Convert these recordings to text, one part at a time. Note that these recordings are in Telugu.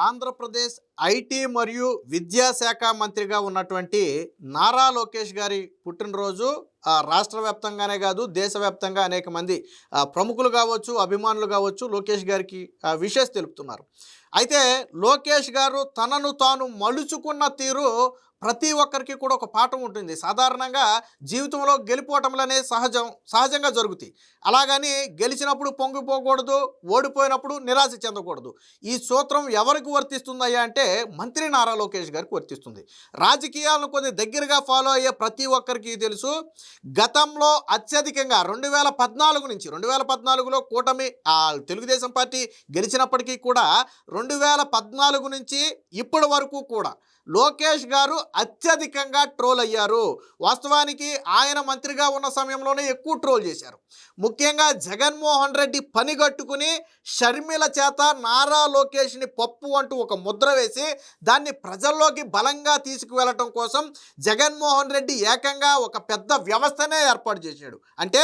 ఆంధ్రప్రదేశ్ ఐటీ మరియు విద్యాశాఖ మంత్రిగా ఉన్నటువంటి నారా లోకేష్ గారి పుట్టినరోజు రాష్ట్ర వ్యాప్తంగానే కాదు దేశవ్యాప్తంగా అనేక మంది ప్రముఖులు కావచ్చు, అభిమానులు కావచ్చు, లోకేష్ గారికి విషెస్ తెలుపుతున్నారు. అయితే లోకేష్ గారు తనను తాను మలుచుకున్న తీరు ప్రతి ఒక్కరికి కూడా ఒక పాఠం ఉంటుంది. సాధారణంగా జీవితంలో గెలుపోవటంలనే సహజంగా జరుగుతాయి. అలాగని గెలిచినప్పుడు పొంగిపోకూడదు, ఓడిపోయినప్పుడు నిరాశ చెందకూడదు. ఈ సూత్రం ఎవరికి వర్తిస్తుందయ్యా అంటే మంత్రి నారా లోకేష్ గారికి వర్తిస్తుంది. రాజకీయాలను కొద్ది దగ్గరగా ఫాలో అయ్యే ప్రతి ఒక్కరికి తెలుసు, గతంలో అత్యధికంగా 2014 నుంచి 2014లో కూటమి తెలుగుదేశం పార్టీ గెలిచినప్పటికీ కూడా 2014 నుంచి ఇప్పటి వరకు కూడా లోకేష్ గారు అత్యధికంగా ట్రోల్ అయ్యారు. వాస్తవానికి ఆయన మంత్రిగా ఉన్న సమయంలోనే ఎక్కువ ట్రోల్ చేశారు. ముఖ్యంగా జగన్మోహన్ రెడ్డి పనిగట్టుకుని షర్మిల చేత నారా లోకేష్ని పప్పు అంటూ ఒక ముద్ర వేసి దాన్ని ప్రజల్లోకి బలంగా తీసుకువెళ్ళటం కోసం జగన్మోహన్ రెడ్డి ఏకంగా ఒక పెద్ద వ్యవస్థనే ఏర్పాటు చేశాడు. అంటే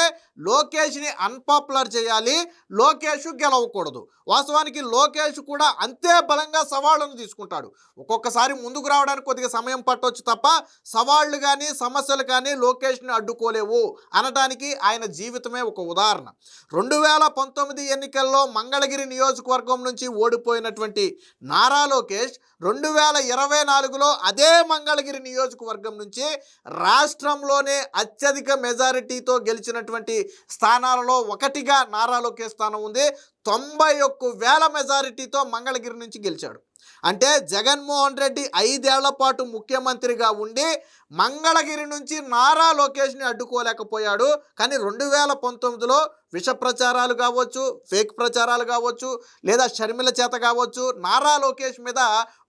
లోకేష్ని అన్పాపులర్ చేయాలి, లోకేష్ గెలవకూడదు. వాస్తవానికి లోకేష్ కూడా అంతే బలంగా సవాళ్ళను తీసుకుంటాడు. ఒక్కొక్కసారి ముందుకు రావడానికి కొద్దిగా సమయం పట్టవచ్చు తప్ప సవాళ్లు కానీ సమస్యలు కానీ లోకేష్ని అడ్డుకోలేవు అనటానికి ఆయన జీవితమే ఒక ఉదాహరణ. 2019 ఎన్నికల్లో మంగళగిరి నియోజకవర్గం నుంచి ఓడిపోయినటువంటి నారా లోకేష్ 2024లో అదే మంగళగిరి నియోజకవర్గం నుంచి రాష్ట్రంలోనే అత్యధిక మెజారిటీతో గెలిచినటువంటి స్థానాలలో ఒకటిగా నారా లోకేష్ స్థానం ఉంది. 91,000 మెజారిటీతో మంగళగిరి నుంచి గెలిచాడు. అంటే జగన్మోహన్ రెడ్డి 5 ఏళ్ల పాటు ముఖ్యమంత్రిగా ఉండి మంగళగిరి నుంచి నారా లోకేష్ని అడ్డుకోలేకపోయాడు. కానీ 2019లో విష ప్రచారాలు కావచ్చు, ఫేక్ ప్రచారాలు కావచ్చు, లేదా షర్మిల చేత కావచ్చు, నారా లోకేష్ మీద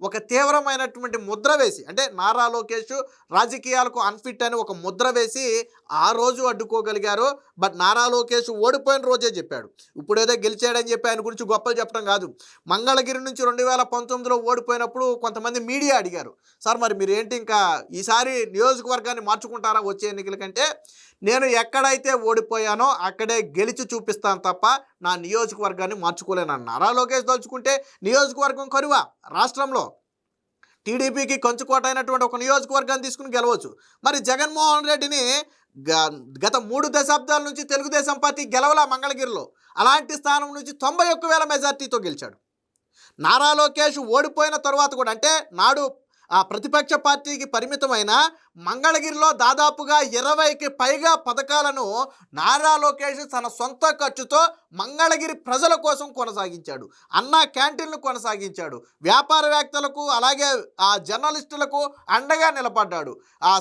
ఒక తీవ్రమైనటువంటి ముద్ర వేసి, అంటే నారా లోకేష్ రాజకీయాలకు అన్ఫిట్ అని ఒక ముద్ర వేసి ఆ రోజు అడ్డుకోగలిగారు. బట్ నారా లోకేష్ ఓడిపోయిన రోజే చెప్పాడు. ఇప్పుడేదో గెలిచాడని చెప్పి ఆయన గురించి గొప్పలు చెప్పడం కాదు. మంగళగిరి నుంచి 2019లో ఓడిపోయినప్పుడు కొంతమంది మీడియా అడిగారు, సార్ మరి మీరు ఏంటి ఇంకా ఈసారి నియోజకవర్గాన్ని మార్చుకుంటారా వచ్చే ఎన్నికల కంటే? నేను ఎక్కడైతే ఓడిపోయానో అక్కడే గెలిచి చూపిస్తాను తప్ప నా నియోజకవర్గాన్ని మార్చుకోలేను. నారా లోకేష్ తలుచుకుంటే నియోజకవర్గం కరువా రాష్ట్రంలో టీడీపీకి కంచుకోట అయినటువంటి ఒక నియోజకవర్గాన్ని తీసుకుని గెలవచ్చు. మరి జగన్మోహన్ రెడ్డిని గత 3 దశాబ్దాల నుంచి తెలుగుదేశం పార్టీ గెలవలా మంగళగిరిలో. అలాంటి స్థానం నుంచి 91,000 మెజార్టీతో గెలిచాడు. నారా లోకేష్ ఓడిపోయిన తర్వాత కూడా, అంటే నాడు ప్రతిపక్ష పార్టీకి పరిమితమైన మంగళగిరిలో దాదాపుగా 20కి పైగా పథకాలను నారా లోకేష్ తన సొంత ఖర్చుతో మంగళగిరి ప్రజల కోసం కొనసాగించాడు. అన్నా క్యాంటీన్లు కొనసాగించాడు. వ్యాపారవేత్తలకు అలాగే జర్నలిస్టులకు అండగా నిలబడ్డాడు.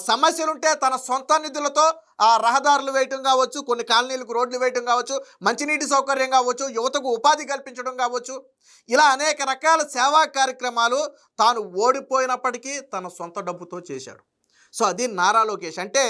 సమస్యలుంటే తన సొంత నిధులతో రహదారులు వేయటం కావచ్చు, కొన్ని కాలనీలకు రోడ్లు వేయటం కావచ్చు, మంచినీటి సౌకర్యం కావచ్చు, యువతకు ఉపాధి కల్పించడం కావచ్చు, ఇలా అనేక రకాల సేవా కార్యక్రమాలు తాను ఓడిపోయినప్పటికీ తన సొంత డబ్బుతో చేశాడు. సో అది నారా లోకేష్. అంటే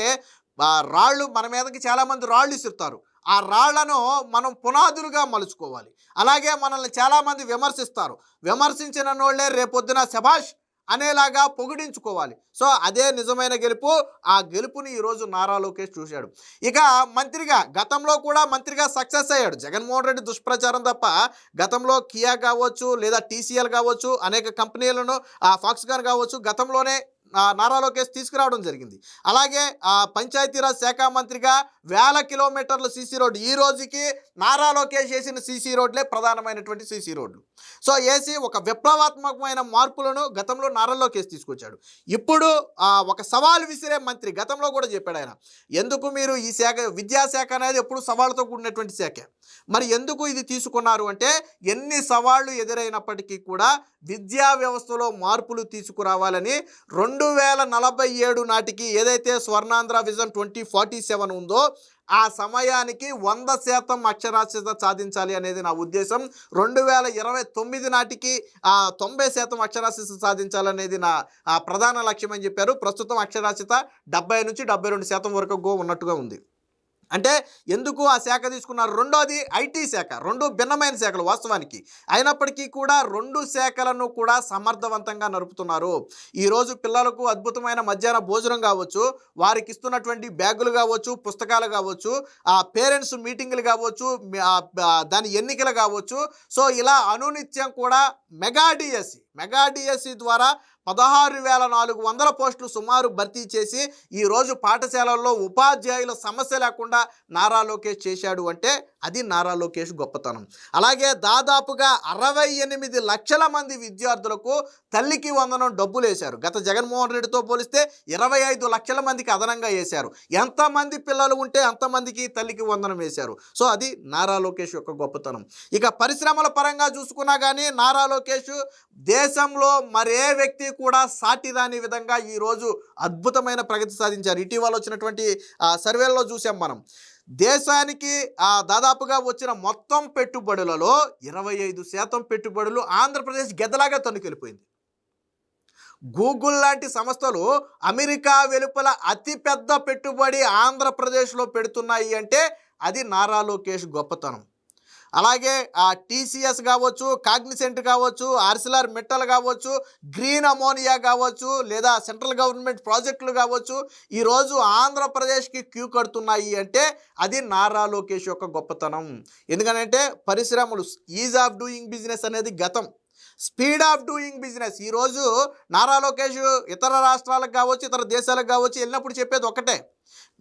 రాళ్ళు మన మీదకి చాలామంది రాళ్ళు ఇస్తున్నారు. ఆ రాళ్లను మనం పునాదులుగా మలుచుకోవాలి. అలాగే మనల్ని చాలామంది విమర్శిస్తారు. విమర్శించిన వాళ్ళే రేపొద్దున శభాష్ అనేలాగా పొగిడించుకోవాలి. సో అదే నిజమైన గెలుపు. ఆ గెలుపుని ఈరోజు నారా లోకేష్ చూశాడు. ఇక మంత్రిగా, గతంలో కూడా మంత్రిగా సక్సెస్ అయ్యాడు. జగన్మోహన్ రెడ్డి దుష్ప్రచారం తప్ప గతంలో కియా కావచ్చు, లేదా టీసీఎల్ కావచ్చు, అనేక కంపెనీలను ఫాక్స్కాన్ కావచ్చు గతంలోనే నారా లోకేష్ తీసుకురావడం జరిగింది. అలాగే పంచాయతీరాజ్ శాఖ మంత్రిగా 1000 కిలోమీటర్ల సీసీ రోడ్డు, ఈ రోజుకి నారా లోకేష్ వేసిన సీసీ రోడ్లే ప్రధానమైనటువంటి సీసీ రోడ్లు. సో వేసి ఒక విప్లవాత్మకమైన మార్పులను గతంలో నారా లోకేష్ తీసుకొచ్చాడు. ఇప్పుడు ఒక సవాల్ విసిరే మంత్రి, గతంలో కూడా చెప్పాడు ఆయన, ఎందుకు మీరు ఈ శాఖ, విద్యాశాఖ అనేది ఎప్పుడు సవాళ్ళతో కూడినటువంటి శాఖ, మరి ఎందుకు ఇది తీసుకున్నారు అంటే, ఎన్ని సవాళ్లు ఎదురైనప్పటికీ కూడా విద్యా వ్యవస్థలో మార్పులు తీసుకురావాలని 2047 నాటికి ఏదైతే స్వర్ణాంధ్ర విజన్ 2047 ఉందో ఆ సమయానికి 100% అక్షరాస్యత సాధించాలి అనేది నా ఉద్దేశం. 2029 నాటికి 90% అక్షరాస్యత సాధించాలనేది నా ప్రధాన లక్ష్యం అని చెప్పారు. ప్రస్తుతం అక్షరాస్యత 70 నుంచి 72% వరకు ఉన్నట్టుగా ఉంది. అంటే ఎందుకు ఆ శాఖ తీసుకున్నారు? రెండోది ఐటీ శాఖ. రెండు భిన్నమైన శాఖలు వాస్తవానికి. అయినప్పటికీ కూడా రెండు శాఖలను కూడా సమర్థవంతంగా నడుపుతున్నారు. ఈరోజు పిల్లలకు అద్భుతమైన మధ్యాహ్న భోజనం కావచ్చు, వారికి ఇస్తున్నటువంటి బ్యాగులు కావచ్చు, పుస్తకాలు కావచ్చు, పేరెంట్స్ మీటింగులు కావచ్చు, దాని ఎన్నికలు కావచ్చు. సో ఇలా అనునిత్యం కూడా మెగా డిఎస్సి ద్వారా 16,400 పోస్టులు సుమారు భర్తీ చేసి ఈరోజు పాఠశాలల్లో ఉపాధ్యాయుల సమస్య లేకుండా నారా లోకేష్ చేశాడు అంటే అది నారా లోకేష్ గొప్పతనం. అలాగే దాదాపుగా 68 లక్షల మంది విద్యార్థులకు తల్లికి వందనం డబ్బులు వేశారు. గత జగన్మోహన్ రెడ్డితో పోలిస్తే 25 లక్షల మందికి అదనంగా వేశారు. ఎంతమంది పిల్లలు ఉంటే అంతమందికి తల్లికి వందనం వేశారు. సో అది నారా లోకేష్ యొక్క గొప్పతనం. ఇక పరిశ్రమల పరంగా చూసుకున్నా కానీ నారా లోకేష్ దేశంలో మరే వ్యక్తి కూడా సాటి రాని విధంగా ఈరోజు అద్భుతమైన ప్రగతి సాధించారు. ఇటీవల వచ్చినటువంటి సర్వేల్లో చూసాం మనం. దేశానికి దాదాపుగా వచ్చిన మొత్తం పెట్టుబడులలో 25% పెట్టుబడులు ఆంధ్రప్రదేశ్ గెదలాగా తన్నుకెళ్ళిపోయింది. గూగుల్ లాంటి సంస్థలు అమెరికా వెలుపల అతిపెద్ద పెట్టుబడి ఆంధ్రప్రదేశ్లో పెడుతున్నాయి అంటే అది నారా లోకేష్ గొప్పతనం. అలాగే టీసీఎస్ కావచ్చు, కాగ్నిసెంట్ కావచ్చు, ఆర్సిలర్ మెటల్ కావచ్చు, గ్రీన్ అమోనియా కావచ్చు, లేదా సెంట్రల్ గవర్నమెంట్ ప్రాజెక్టులు కావచ్చు, ఈరోజు ఆంధ్రప్రదేశ్కి క్యూ కడుతున్నాయి అంటే అది నారా లోకేష్ యొక్క గొప్పతనం. ఎందుకంటే పరిశ్రమలు, ఈజ్ ఆఫ్ డూయింగ్ బిజినెస్ అనేది గతం, స్పీడ్ ఆఫ్ డూయింగ్ బిజినెస్. ఈరోజు నారా లోకేష్ ఇతర రాష్ట్రాలకు కావచ్చు, ఇతర దేశాలకు కావచ్చు వెళ్ళినప్పుడు చెప్పేది ఒకటే,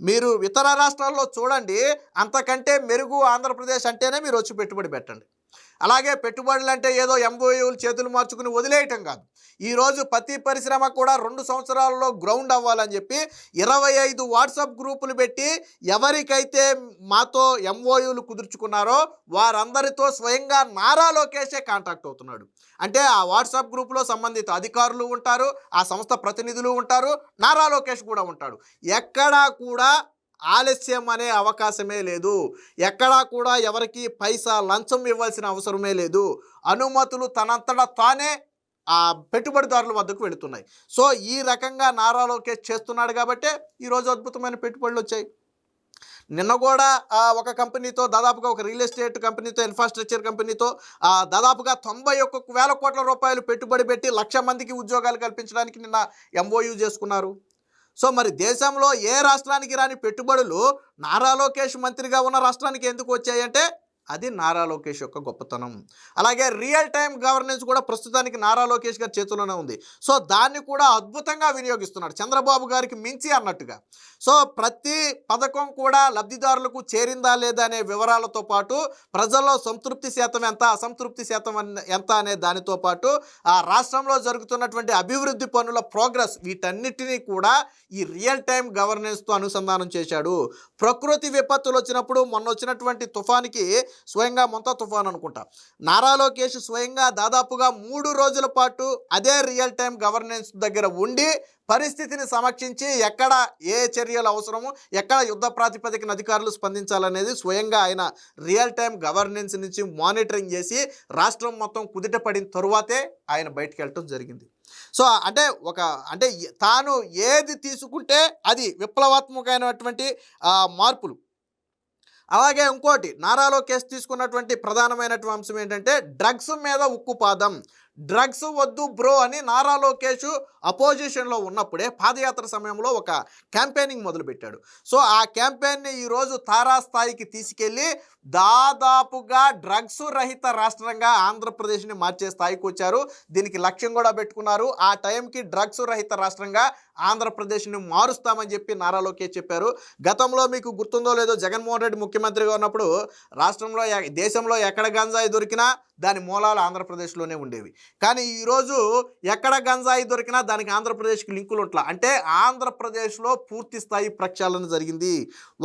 మీరు ఇతర రాష్ట్రాల్లో చూడండి, అంతకంటే మెరుగు ఆంధ్రప్రదేశ్ అంటేనే మీరు వచ్చి పెట్టుబడి పెట్టండి. అలాగే పెట్టుబడులు అంటే ఏదో ఎంఓయూలు చేతులు మార్చుకుని వదిలేయటం కాదు. ఈరోజు ప్రతి పరిశ్రమ కూడా 2 సంవత్సరాల్లో గ్రౌండ్ అవ్వాలని చెప్పి 25 వాట్సాప్ గ్రూపులు పెట్టి ఎవరికైతే మాతో ఎంఓయూలు కుదుర్చుకున్నారో వారందరితో స్వయంగా నారా లోకేషే కాంటాక్ట్ అవుతున్నాడు. అంటే ఆ వాట్సాప్ గ్రూపులో సంబంధిత అధికారులు ఉంటారు, ఆ సంస్థ ప్రతినిధులు ఉంటారు, నారా లోకేష్ కూడా ఉంటాడు. ఎక్కడా కూడా ఆలస్యం అనే అవకాశమే లేదు. ఎక్కడా కూడా ఎవరికి పైసా లంచం ఇవ్వాల్సిన అవసరమే లేదు. అనుమతులు తనంతటా తానే పెట్టుబడిదారుల వద్దకు వెళుతున్నాయి. సో ఈ రకంగా నారా లోకేష్ చేస్తున్నాడు కాబట్టే ఈరోజు అద్భుతమైన పెట్టుబడులు వచ్చాయి. నిన్న కూడా ఒక కంపెనీతో, దాదాపుగా ఒక రియల్ ఎస్టేట్ కంపెనీతో, ఇన్ఫ్రాస్ట్రక్చర్ కంపెనీతో దాదాపుగా 91,000 కోట్ల రూపాయలు పెట్టుబడి పెట్టి 1,00,000 మందికి ఉద్యోగాలు కల్పించడానికి నిన్న ఎంఓయూ చేసుకున్నారు. సో మరి దేశంలో ఏ రాష్ట్రానికి రాని పెట్టుబడులు నారా లోకేష్ మంత్రిగా ఉన్న రాష్ట్రానికి ఎందుకు వచ్చాయంటే అది నారా లోకేష్ యొక్క గొప్పతనం. అలాగే రియల్ టైం గవర్నెన్స్ కూడా ప్రస్తుతానికి నారా లోకేష్ గారి చేతుల్లోనే ఉంది. సో దాన్ని కూడా అద్భుతంగా వినియోగిస్తున్నాడు, చంద్రబాబు గారికి మించి అన్నట్టుగా. సో ప్రతి పథకం కూడా లబ్ధిదారులకు చేరిందా లేదా అనే వివరాలతో పాటు ప్రజల్లో సంతృప్తి శాతం ఎంత, అసంతృప్తి శాతం ఎంత అనే దానితో పాటు ఆ రాష్ట్రంలో జరుగుతున్నటువంటి అభివృద్ధి పనుల ప్రోగ్రెస్, వీటన్నిటినీ కూడా ఈ రియల్ టైం గవర్నెన్స్తో అనుసంధానం చేశాడు. ప్రకృతి విపత్తులు వచ్చినప్పుడు, మొన్న వచ్చినటువంటి తుఫానికి స్వయంగా మొంతా తుఫాన్ అనుకుంటా, నారా లోకేష్ స్వయంగా దాదాపుగా 3 రోజుల పాటు అదే రియల్ టైం గవర్నెన్స్ దగ్గర ఉండి పరిస్థితిని సమీక్షించి ఎక్కడ ఏ చర్యలు అవసరము, ఎక్కడ యుద్ధ ప్రాతిపదికన అధికారులు స్పందించాలనేది స్వయంగా ఆయన రియల్ టైం గవర్నెన్స్ నుంచి మానిటరింగ్ చేసి రాష్ట్రం మొత్తం కుదిట పడిన తరువాతే ఆయన బయటకు వెళ్ళటం జరిగింది. సో అంటే తాను ఏది తీసుకుంటే అది విప్లవాత్మకమైనటువంటి మార్పులు. అలాగే ఇంకోటి నారా లోకేష్ తీసుకున్నటువంటి ప్రధానమైనటువంటి అంశం ఏంటంటే డ్రగ్స్ మీద ఉక్కుపాదం. డ్రగ్స్ వద్దు బ్రో అని నారా లోకేష్ అపోజిషన్లో ఉన్నప్పుడే పాదయాత్ర సమయంలో ఒక క్యాంపెయినింగ్ మొదలుపెట్టాడు. సో ఆ క్యాంపెయిన్ని ఈరోజు తారాస్థాయికి తీసుకెళ్ళి దాదాపుగా డ్రగ్స్ రహిత రాష్ట్రంగా ఆంధ్రప్రదేశ్ని మార్చే స్థాయికి వచ్చారు. దీనికి లక్ష్యం కూడా పెట్టుకున్నారు. ఆ టైంకి డ్రగ్స్ రహిత రాష్ట్రంగా ఆంధ్రప్రదేశ్ని మారుస్తామని చెప్పి నారా లోకేష్ చెప్పారు. గతంలో మీకు గుర్తుందో లేదో, జగన్మోహన్ రెడ్డి ముఖ్యమంత్రిగా ఉన్నప్పుడు రాష్ట్రంలో, దేశంలో ఎక్కడ గంజాయి దొరికినా దాని మూలాలు ఆంధ్రప్రదేశ్లోనే ఉండేవి. కానీ ఈరోజు ఎక్కడ గంజాయి దొరికినా దానికి ఆంధ్రప్రదేశ్కి లింకులు ఉంట్లా. అంటే ఆంధ్రప్రదేశ్లో పూర్తి స్థాయి ప్రక్షాళన జరిగింది.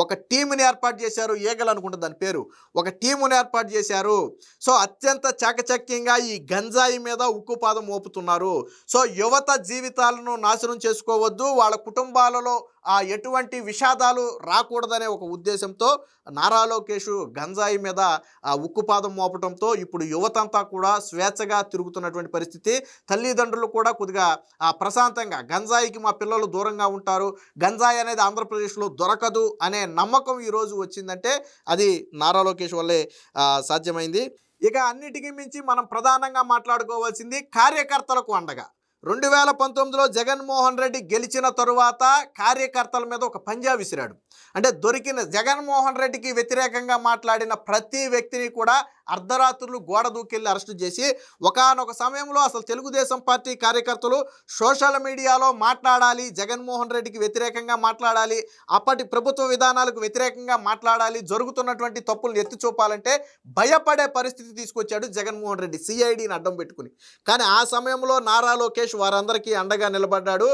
ఒక టీముని ఏర్పాటు చేశారు, ఏగలు అనుకుంటా దాని పేరు, ఒక టీముని ఏర్పాటు చేశారు. సో అత్యంత చాకచక్యంగా ఈ గంజాయి మీద ఉక్కుపాదం మోపుతున్నారు. సో యువత జీవితాలను నాశనం చేసుకోవద్దు, వాళ్ళ కుటుంబాలలో ఎటువంటి విషాదాలు రాకూడదనే ఒక ఉద్దేశంతో నారా లోకేష్ గంజాయి మీద ఉక్కుపాదం మోపడంతో ఇప్పుడు యువతంతా కూడా స్వేచ్ఛగా తిరుగుతున్నటువంటి పరిస్థితి. తల్లిదండ్రులు కూడా కొద్దిగా ప్రశాంతంగా గంజాయికి మా పిల్లలు దూరంగా ఉంటారు, గంజాయి అనేది ఆంధ్రప్రదేశ్లో దొరకదు అనే నమ్మకం ఈరోజు వచ్చిందంటే అది నారా లోకేష్ వల్లే సాధ్యమైంది. ఇక అన్నిటికీ మించి మనం ప్రధానంగా మాట్లాడుకోవాల్సింది కార్యకర్తలకు అండగా. 2019లో జగన్మోహన్ రెడ్డి గెలిచిన తరువాత కార్యకర్తల మీద ఒక పంజా విసిరాడు. అంటే దొరికిన జగన్మోహన్ రెడ్డికి వ్యతిరేకంగా మాట్లాడిన ప్రతి వ్యక్తిని కూడా అర్ధరాత్రులు గోడ దూకెళ్ళి అరెస్టు చేసి ఒకానొక సమయంలో అసలు తెలుగుదేశం పార్టీ కార్యకర్తలు సోషల్ మీడియాలో మాట్లాడాలి, జగన్మోహన్ రెడ్డికి వ్యతిరేకంగా మాట్లాడాలి, అప్పటి ప్రభుత్వ విధానాలకు వ్యతిరేకంగా మాట్లాడాలి, జరుగుతున్నటువంటి తప్పులను ఎత్తి చూపాలంటే భయపడే పరిస్థితి తీసుకొచ్చాడు జగన్మోహన్ రెడ్డి సిఐడిని అడ్డం పెట్టుకుని. కానీ ఆ సమయంలో నారా లోకేష్ వారందరికీ అండగా నిలబడ్డాడు.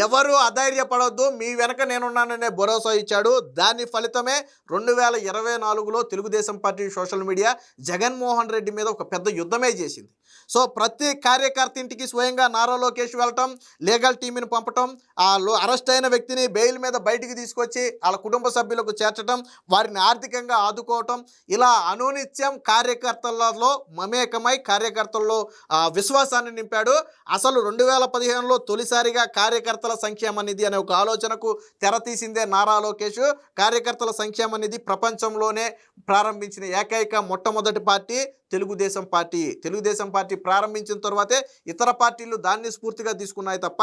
ఎవరు అధైర్యపడొద్దు, మీ వెనక నేనున్నాననే భరోసా ఇచ్చాడు. దాని ఫలితమే 2024లో Telugu Desam party social media Jaganmohan Reddy మీద ఒక పెద్ద యుద్ధమే చేసింది. సో ప్రతి కార్యకర్త ఇంటికి స్వయంగా నారా లోకేష్ వెళ్ళటం, లీగల్ టీంని పంపటం, అరెస్ట్ అయిన వ్యక్తిని బెయిల్ మీద బయటికి తీసుకొచ్చి వాళ్ళ కుటుంబ సభ్యులకు చేర్చడం, వారిని ఆర్థికంగా ఆదుకోవటం, ఇలా అనునిత్యం కార్యకర్తలలో మమేకమై కార్యకర్తల్లో విశ్వాసాన్ని నింపాడు. అసలు 2015లో తొలిసారిగా కార్యకర్తల సంక్షేమ నిధి అనే ఒక ఆలోచనకు తెరతీసిందే నారా లోకేష్. కార్యకర్తల సంక్షేమ నిధి ప్రపంచంలోనే ప్రారంభించిన ఏకైక మొట్టమొదటి party Telugu Desam party. Telugu Desam party ప్రారంభించిన తర్వాతే ఇతర పార్టీలు దాన్ని స్ఫూర్తిగా తీసుకున్నాయి తప్ప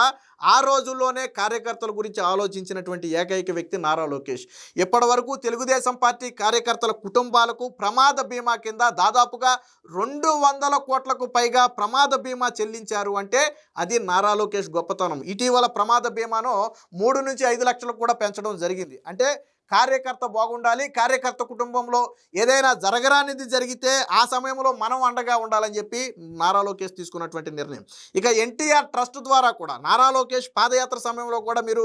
ఆ రోజుల్లోనే కార్యకర్తల గురించి ఆలోచించినటువంటి ఏకైక వ్యక్తి నారా లోకేష్. ఇప్పటి వరకు తెలుగుదేశం పార్టీ కార్యకర్తల కుటుంబాలకు ప్రమాద బీమా కింద దాదాపుగా 200 కోట్లకు పైగా ప్రమాద బీమా చెల్లించారు అంటే అది నారా లోకేష్ గొప్పతనం. ఇటీవల ప్రమాద బీమాను 3 నుంచి 5 లక్షలకు కూడా పెంచడం జరిగింది. అంటే కార్యకర్త బాగుండాలి, కార్యకర్త కుటుంబంలో ఏదైనా జరగరానిది జరిగితే ఆ సమయంలో మనం అండగా ఉండాలని చెప్పి నారా లోకేష్ తీసుకున్నటువంటి నిర్ణయం. ఇక ఎన్టీఆర్ ట్రస్ట్ ద్వారా కూడా నారా లోకేష్ పాదయాత్ర సమయంలో కూడా మీరు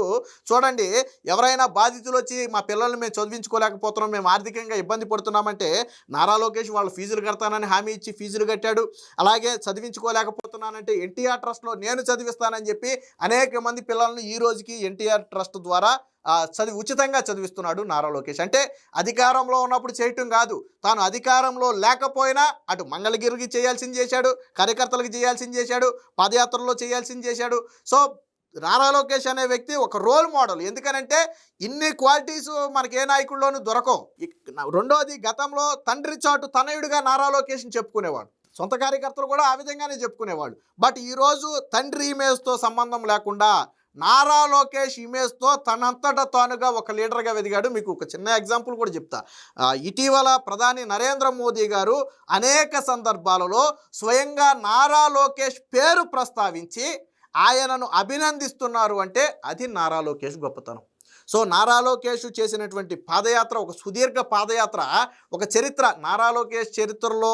చూడండి, ఎవరైనా బాధితులు వచ్చి మా పిల్లల్ని మేము చదివించుకోలేకపోతున్నాం, మేము ఆర్థికంగా ఇబ్బంది పడుతున్నామంటే నారా లోకేష్ వాళ్ళ ఫీజులు కడతానని హామీ ఇచ్చి ఫీజులు కట్టాడు. అలాగే చదివించుకోలేకపోతున్నానంటే ఎన్టీఆర్ ట్రస్ట్లో నేను చదివిస్తానని చెప్పి అనేక మంది పిల్లలను ఈ రోజుకి ఎన్టీఆర్ ట్రస్ట్ ద్వారా ఉచితంగా చదివిస్తున్నాడు నారా లోకేష్. అంటే అధికారంలో ఉన్నప్పుడు చేయటం కాదు, తాను అధికారంలో లేకపోయినా అటు మంగళగిరికి చేయాల్సింది చేశాడు, కార్యకర్తలకు చేయాల్సింది చేశాడు, పాదయాత్రలో చేయాల్సింది చేశాడు. సో నారా లోకేష్ అనే వ్యక్తి ఒక రోల్ మోడల్. ఎందుకనంటే ఇన్ని క్వాలిటీస్ మనకి ఏ నాయకుల్లోనూ దొరకవు. రెండోది, గతంలో తండ్రి చాటు తనయుడిగా నారా లోకేష్ని చెప్పుకునేవాడు, సొంత కార్యకర్తలు కూడా ఆ విధంగానే చెప్పుకునేవాళ్ళు. బట్ ఈరోజు తండ్రి ఇమేజ్తో సంబంధం లేకుండా నారా లోకేష్ ఇమేజ్తో తనంతట తానుగా ఒక లీడర్గా ఎదిగాడు. మీకు ఒక చిన్న ఎగ్జాంపుల్ కూడా చెప్తా. ఇటీవల ప్రధాని నరేంద్ర మోదీ గారు అనేక సందర్భాలలో స్వయంగా నారా లోకేష్ పేరు ప్రస్తావించి ఆయనను అభినందిస్తున్నారు అంటే అది నారా లోకేష్ గొప్పతనం. సో నారా లోకేష్ చేసినటువంటి పాదయాత్ర ఒక సుదీర్ఘ పాదయాత్ర, ఒక చరిత్ర. నారా లోకేష్ చరిత్రలో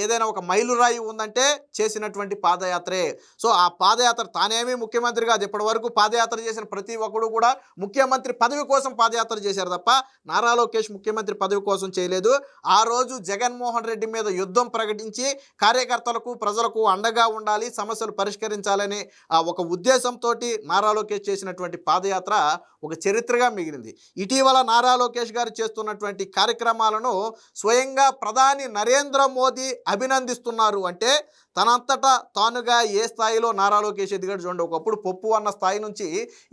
ఏదైనా ఒక మైలురాయి ఉందంటే చేసినటువంటి పాదయాత్రే. సో ఆ పాదయాత్ర తానేమీ ముఖ్యమంత్రి కాదు, ఇప్పటి వరకు పాదయాత్ర చేసిన ప్రతి ఒక్కడు కూడా ముఖ్యమంత్రి పదవి కోసం పాదయాత్ర చేశారు తప్ప నారా లోకేష్ ముఖ్యమంత్రి పదవి కోసం చేయలేదు. ఆ రోజు జగన్మోహన్ రెడ్డి మీద యుద్ధం ప్రకటించి కార్యకర్తలకు ప్రజలకు అండగా ఉండాలి, సమస్యలు పరిష్కరించాలని ఒక ఉద్దేశంతో నారా లోకేష్ చేసినటువంటి పాదయాత్ర ఒక చరిత్రగా మిగిలింది. ఇటీవల నారా లోకేష్ గారు చేస్తున్నటువంటి కార్యక్రమాలను స్వయంగా ప్రధాని నరేంద్ర మోదీ అభినందిస్తున్నారు అంటే తనంతటా తానుగా ఏ స్థాయిలో నారా లోకేష్ ఎదిగాడు చూడండి. ఒకప్పుడు పప్పు అన్న స్థాయి నుంచి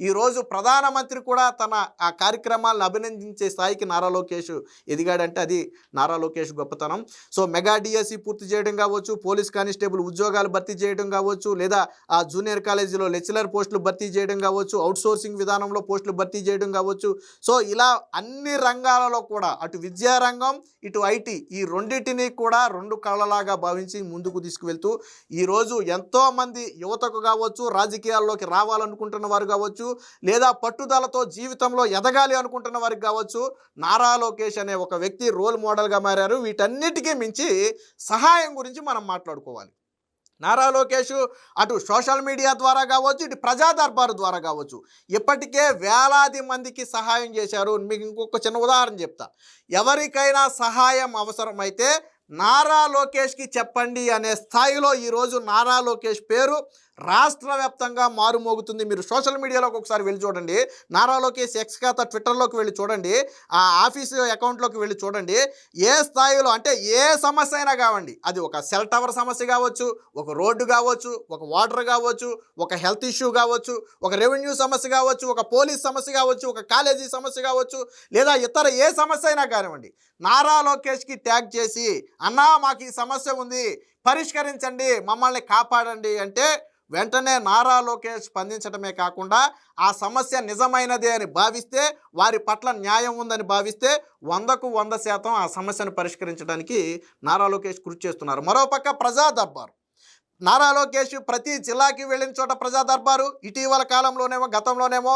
ఈరోజు ప్రధానమంత్రి కూడా తన ఆ కార్యక్రమాలను అభినందించే స్థాయికి నారా లోకేష్ ఎదిగాడంటే అది నారా లోకేష్ గొప్పతనం. సో మెగా డిఎస్సి పూర్తి చేయడం కావచ్చు, పోలీస్ కానిస్టేబుల్ ఉద్యోగాలు భర్తీ చేయడం కావచ్చు, లేదా ఆ జూనియర్ కాలేజీలో లెక్చరర్ పోస్టులు భర్తీ చేయడం కావచ్చు, అవుట్సోర్సింగ్ విధానంలో పోస్టులు భర్తీ చేయడం కావచ్చు. సో ఇలా అన్ని రంగాలలో కూడా అటు విద్యారంగం ఇటు ఐటీ ఈ రెండింటినీ కూడా రెండు కళ్ళలాగా భావించి ముందుకు తీసుకువెళ్తూ ఈరోజు ఎంతోమంది యువతకు కావచ్చు, రాజకీయాల్లోకి రావాలనుకుంటున్న వారు కావచ్చు, లేదా పట్టుదలతో జీవితంలో ఎదగాలి అనుకుంటున్న వారికి కావచ్చు, నారా లోకేష్ అనే ఒక వ్యక్తి రోల్ మోడల్గా మారారు. వీటన్నిటికీ మించి సహాయం గురించి మనం మాట్లాడుకోవాలి. నారా లోకేష్ అటు సోషల్ మీడియా ద్వారా కావచ్చు, ఇటు ప్రజా దర్బారు ద్వారా కావచ్చు ఇప్పటికే వేలాది మందికి సహాయం చేశారు. మీకు ఇంకొక చిన్న ఉదాహరణ చెప్తా. ఎవరికైనా సహాయం అవసరమైతే నారా లోకేష్కి చెప్పండి అనే స్థాయిలో ఈరోజు నారా లోకేష్ పేరు రాష్ట్ర వ్యాప్తంగా మారుమోగుతుంది. మీరు సోషల్ మీడియాలోకి ఒకసారి వెళ్ళి చూడండి. నారా లోకేష్ ఎక్స్ ఖాతా ట్విట్టర్లోకి వెళ్ళి చూడండి, ఆ ఆఫీసు అకౌంట్లోకి వెళ్ళి చూడండి. ఏ స్థాయిలో అంటే ఏ సమస్య అయినా కావండి, అది ఒక సెల్ టవర్ సమస్య కావచ్చు, ఒక రోడ్డు కావచ్చు, ఒక వాటర్ కావచ్చు, ఒక హెల్త్ ఇష్యూ కావచ్చు, ఒక రెవెన్యూ సమస్య కావచ్చు, ఒక పోలీస్ సమస్య కావచ్చు, ఒక కాలేజీ సమస్య కావచ్చు, లేదా ఇతర ఏ సమస్య అయినా కానివ్వండి, నారా లోకేష్కి ట్యాగ్ చేసి అన్నా మాకు ఈ సమస్య ఉంది, పరిష్కరించండి, మమ్మల్ని కాపాడండి అంటే వెంటనే నారా లోకేష్ స్పందించడమే కాకుండా ఆ సమస్య నిజమైనదే అని భావిస్తే, వారి పట్ల న్యాయం ఉందని భావిస్తే 100% ఆ సమస్యను పరిష్కరించడానికి నారా లోకేష్ కృషి చేస్తున్నారు. మరోపక్క ప్రజా దర్బారు, నారా లోకేష్ ప్రతి జిల్లాకి వెళ్ళిన చోట ప్రజా దర్బారు, ఇటీవల కాలంలోనేమో గతంలోనేమో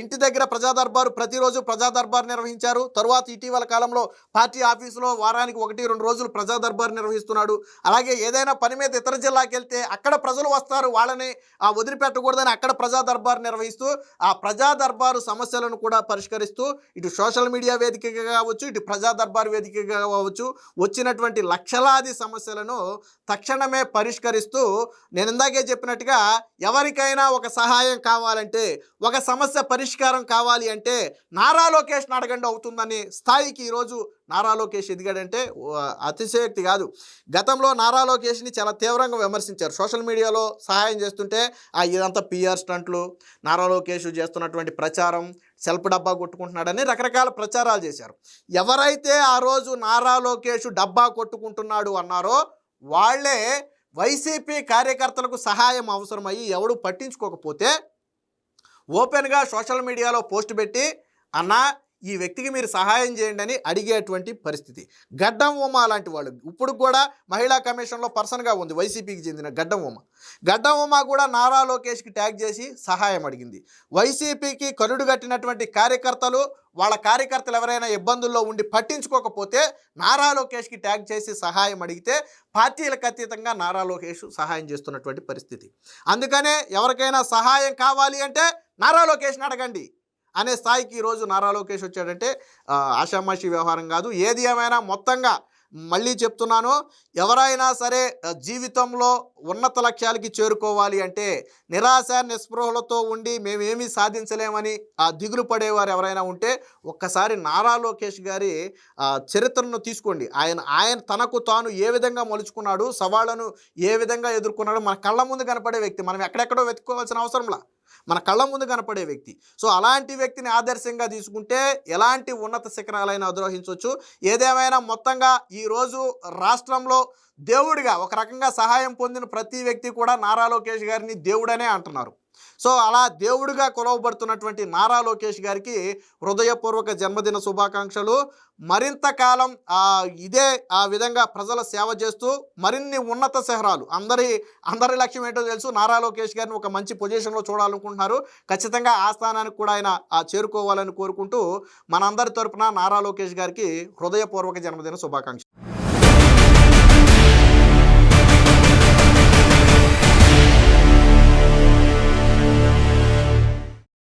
ఇంటి దగ్గర ప్రజా దర్బారు, ప్రతిరోజు ప్రజా దర్బారు నిర్వహించారు. తరువాత ఇటీవల కాలంలో పార్టీ ఆఫీసులో వారానికి 1-2 రోజులు ప్రజా దర్బారు నిర్వహిస్తున్నాడు. అలాగే ఏదైనా పని మీద ఇతర జిల్లాకి వెళ్తే అక్కడ ప్రజలు వస్తారు, వాళ్ళని వదిలిపెట్టకూడదని అక్కడ ప్రజా దర్బారు నిర్వహిస్తూ ఆ ప్రజా దర్బారు సమస్యలను కూడా పరిష్కరిస్తూ ఇటు సోషల్ మీడియా వేదికగా కావచ్చు, ఇటు ప్రజా దర్బారు వేదికగా కావచ్చు, వచ్చినటువంటి లక్షలాది సమస్యలను తక్షణమే పరిష్కరిస్తూ, నేను ఇందాకే చెప్పినట్టుగా ఎవరికైనా ఒక సహాయం కావాలంటే, ఒక సమస్య పరిష్కారం కావాలి అంటే నారా లోకేష్ని అడగండి అవుతుందని స్థాయికి ఈరోజు నారా లోకేష్ ఎదిగాడంటే అతిశయోక్తి కాదు. గతంలో నారా లోకేష్ని చాలా తీవ్రంగా విమర్శించారు. సోషల్ మీడియాలో సహాయం చేస్తుంటే ఇదంతా పిఆర్ స్టంట్లు, నారా లోకేష్ చేస్తున్నటువంటి ప్రచారం, సెల్ఫ్ డబ్బా కొట్టుకుంటున్నాడని రకరకాల ప్రచారాలు చేశారు. ఎవరైతే ఆ రోజు నారా లోకేష్ డబ్బా కొట్టుకుంటున్నాడు అన్నారో వాళ్ళే వైసీపీ కార్యకర్తలకు సహాయం అవసరమయ్యి ఎవడు పట్టించుకోకపోతే ఓపెన్గా సోషల్ మీడియాలో పోస్ట్ పెట్టి అన్నా ఈ వ్యక్తికి మీరు సహాయం చేయండి అని అడిగేటువంటి పరిస్థితి. గడ్డం ఉమ లాంటి వాళ్ళు ఇప్పుడు కూడా మహిళా కమిషన్లో పర్సన్గా ఉంది, వైసీపీకి చెందిన గడ్డం ఉమ కూడా నారా లోకేష్కి ట్యాగ్ చేసి సహాయం అడిగింది. వైసీపీకి కరుడు కట్టినటువంటి కార్యకర్తలు, వాళ్ళ కార్యకర్తలు ఎవరైనా ఇబ్బందుల్లో ఉండి పట్టించుకోకపోతే నారా లోకేష్కి ట్యాగ్ చేసి సహాయం అడిగితే పార్టీలకు అతీతంగా నారా లోకేష్ సహాయం చేస్తున్నటువంటి పరిస్థితి. అందుకనే ఎవరికైనా సహాయం కావాలి అంటే నారా లోకేష్ని అడగండి అనే స్థాయికి ఈరోజు నారా లోకేష్ వచ్చాడంటే ఆషామాషి వ్యవహారం కాదు. ఏది ఏమైనా మొత్తంగా మళ్ళీ చెప్తున్నాను, ఎవరైనా సరే జీవితంలో ఉన్నత లక్ష్యాలకి చేరుకోవాలి అంటే నిరాశ నిస్పృహలతో ఉండి మేమేమీ సాధించలేమని దిగులు పడేవారు ఎవరైనా ఉంటే ఒక్కసారి నారా లోకేష్ గారి చరిత్రను తీసుకోండి. ఆయన తనకు తాను ఏ విధంగా మలుచుకున్నాడు, సవాళ్లను ఏ విధంగా ఎదుర్కొన్నాడు మన కళ్ళ ముందు కనపడే వ్యక్తి. మనం ఎక్కడెక్కడో వెతుక్కోవాల్సిన అవసరంలా, మన కళ్ళ ముందు కనపడే వ్యక్తి. సో అలాంటి వ్యక్తిని ఆదర్శంగా తీసుకుంటే ఎలాంటి ఉన్నత శిఖరాలైనా అధిరోహించవచ్చు. ఏదేమైనా మొత్తంగా ఈరోజు రాష్ట్రంలో దేవుడిగా ఒక రకంగా సహాయం పొందిన ప్రతి వ్యక్తి కూడా నారా లోకేష్ గారిని దేవుడనే అంటున్నారు. సో అలా దేవుడిగా కొలవబడుతున్నటువంటి నారా లోకేష్ గారికి హృదయపూర్వక జన్మదిన శుభాకాంక్షలు. మరింత కాలం ఇదే విధంగా ప్రజల సేవ చేస్తూ మరిన్ని ఉన్నత శిఖరాలు, అందరి లక్ష్యం ఏంటో తెలుసు, నారా లోకేష్ గారిని ఒక మంచి పొజిషన్లో చూడాలనుకుంటున్నారు. ఖచ్చితంగా ఆ స్థానానికి కూడా ఆయన చేరుకోవాలని కోరుకుంటూ మనందరి తరపున నారా లోకేష్ గారికి హృదయపూర్వక జన్మదిన శుభాకాంక్షలు.